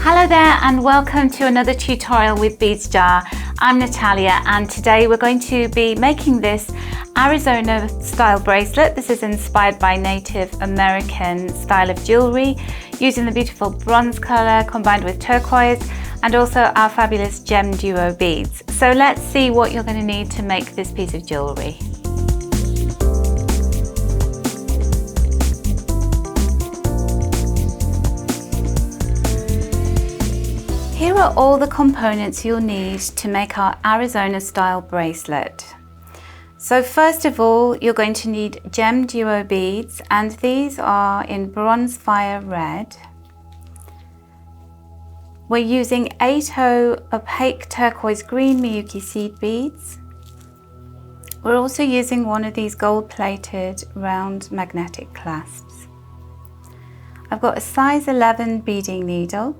Hello there and welcome to another tutorial with Beads Jar. I'm Natalia and today we're going to be making this Arizona style bracelet. This is inspired by Native American style of jewellery using the beautiful bronze colour combined with turquoise and also our fabulous GemDuo beads. So let's see what you're going to need to make this piece of jewellery. Here are all the components you'll need to make our Arizona style bracelet. So first of all, you're going to need GemDuo beads, and these are in bronze fire red. We're using 8/0 opaque turquoise green Miyuki seed beads. We're also using one of these gold plated round magnetic clasps. I've got a size 11 beading needle,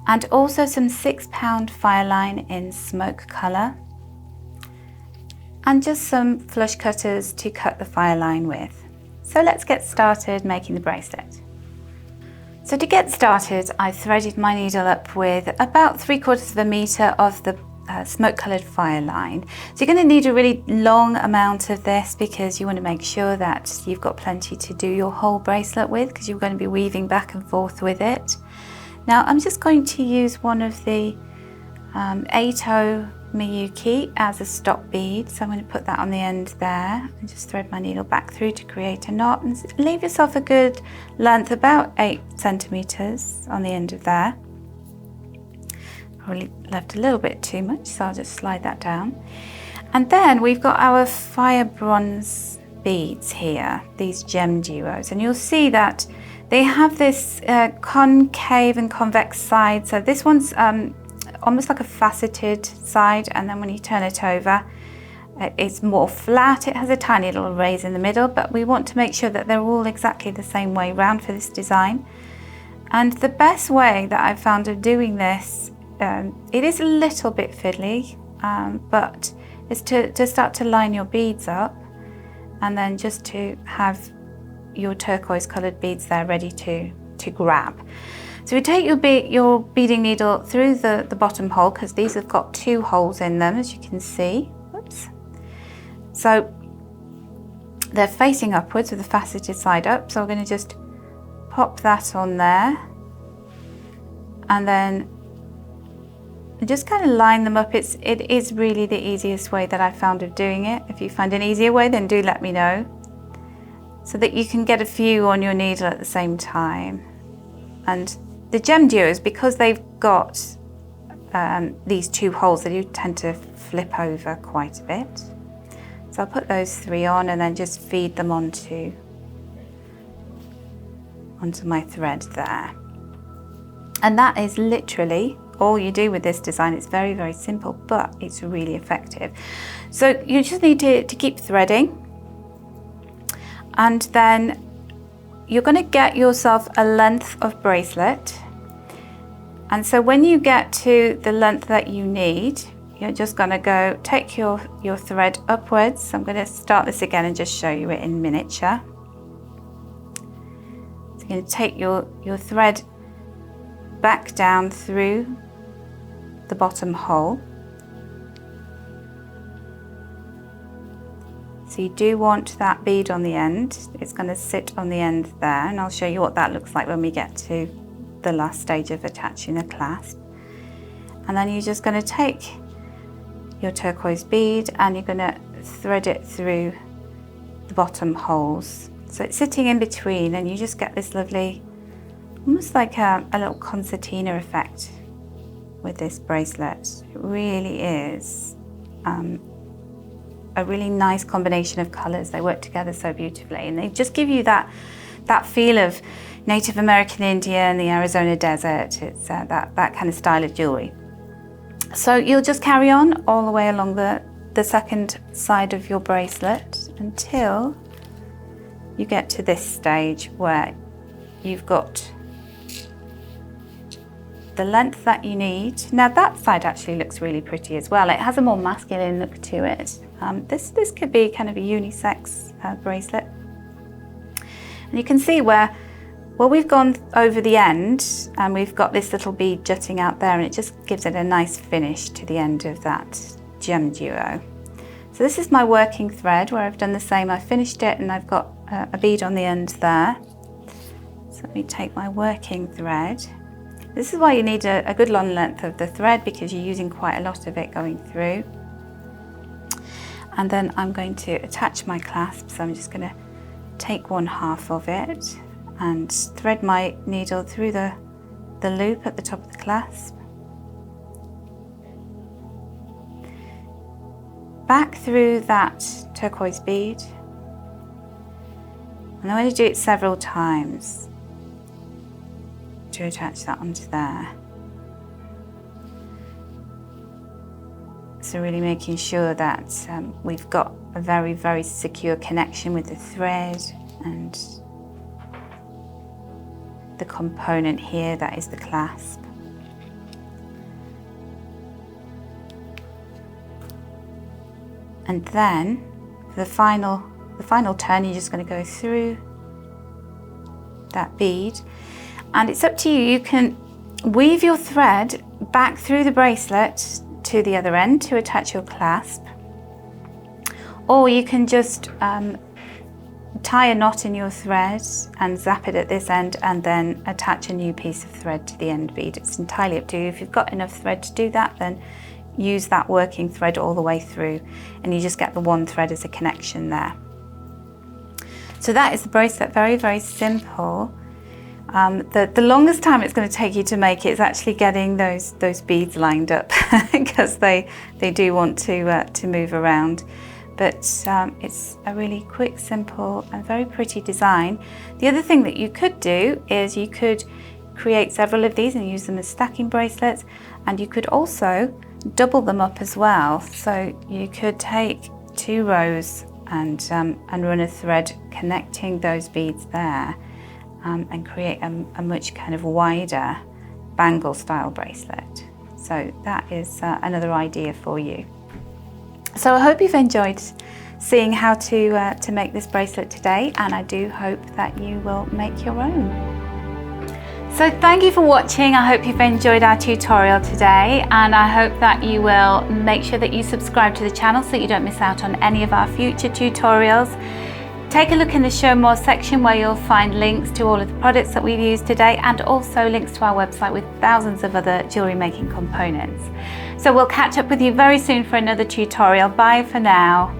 and also some 6-pound fire line in smoke colour, and just some flush cutters to cut the fire line with. So let's get started making the bracelet. So to get started, I threaded my needle up with about 3/4 meter of the smoke coloured fire line. So you're going to need a really long amount of this because you want to make sure that you've got plenty to do your whole bracelet with, because you're going to be weaving back and forth with it. Now I'm just going to use one of the 8/0 Miyuki as a stop bead. So I'm going to put that on the end there and just thread my needle back through to create a knot, and leave yourself a good length, about 8 centimeters on the end of there. Probably left a little bit too much, so I'll just slide that down. And then we've got our fire bronze beads here, these GemDuos, and you'll see that they have this concave and convex side. So this one's almost like a faceted side, and then when you turn it over, it's more flat. It has a tiny little raise in the middle, but we want to make sure that they're all exactly the same way round for this design. And the best way that I've found of doing this, it is a little bit fiddly, but is to start to line your beads up, and then just to have your turquoise coloured beads there ready to grab. So we take your beading needle through the bottom hole, because these have got 2 holes in them, as you can see. Whoops. So they're facing upwards with the faceted side up, so we're going to just pop that on there and then just kind of line them up. It is really the easiest way that I found of doing it. If you find an easier way, then do let me know, so that you can get a few on your needle at the same time. And the GemDuos, because they've got these 2 holes, they do tend to flip over quite a bit. So I'll put those 3 on and then just feed them onto my thread there. And that is literally all you do with this design. It's very, very simple, but it's really effective. So you just need to keep threading. And then you're going to get yourself a length of bracelet. And so when you get to the length that you need, you're just going to go take your thread upwards. So I'm going to start this again and just show you it in miniature. So you're going to take your thread back down through the bottom hole. So you do want that bead on the end. It's going to sit on the end there, and I'll show you what that looks like when we get to the last stage of attaching the clasp. And then you're just going to take your turquoise bead and you're going to thread it through the bottom holes. So it's sitting in between, and you just get this lovely, almost like a little concertina effect with this bracelet. It really is a really nice combination of colours. They work together so beautifully, and they just give you that feel of Native American India and the Arizona desert. It's that kind of style of jewellery. So you'll just carry on all the way along the second side of your bracelet until you get to this stage where you've got the length that you need. Now that side actually looks really pretty as well. It has a more masculine look to it. This could be kind of a unisex bracelet. And you can see where Well, we've gone over the end and we've got this little bead jutting out there, and it just gives it a nice finish to the end of that GemDuo. So this is my working thread where I've done the same. I finished it and I've got a bead on the end there. So let me take my working thread. This is why you need a good long length of the thread, because you're using quite a lot of it going through. And then I'm going to attach my clasp. So I'm just going to take 1/2 of it and thread my needle through the loop at the top of the clasp, back through that turquoise bead, and I'm going to do it several times to attach that onto there. So really making sure that we've got a very, very secure connection with the thread and the component here that is the clasp. And then for the final turn, you're just going to go through that bead, and it's up to you. You can weave your thread back through the bracelet to the other end to attach your clasp, or you can just tie a knot in your thread and zap it at this end and then attach a new piece of thread to the end bead. It's entirely up to you. If you've got enough thread to do that, then use that working thread all the way through and you just get the one thread as a connection there. So that is the bracelet. Very, very simple. The longest time it's going to take you to make it is actually getting those beads lined up because they do want to move around. But it's a really quick, simple and very pretty design. The other thing that you could do is you could create several of these and use them as stacking bracelets, and you could also double them up as well. So you could take 2 rows and run a thread connecting those beads there, and create a much kind of wider bangle style bracelet. So that is another idea for you. So I hope you've enjoyed seeing how to make this bracelet today, and I do hope that you will make your own. So thank you for watching. I hope you've enjoyed our tutorial today, and I hope that you will make sure that you subscribe to the channel so that you don't miss out on any of our future tutorials. Take a look in the Show More section where you'll find links to all of the products that we've used today, and also links to our website with thousands of other jewellery making components. So we'll catch up with you very soon for another tutorial. Bye for now.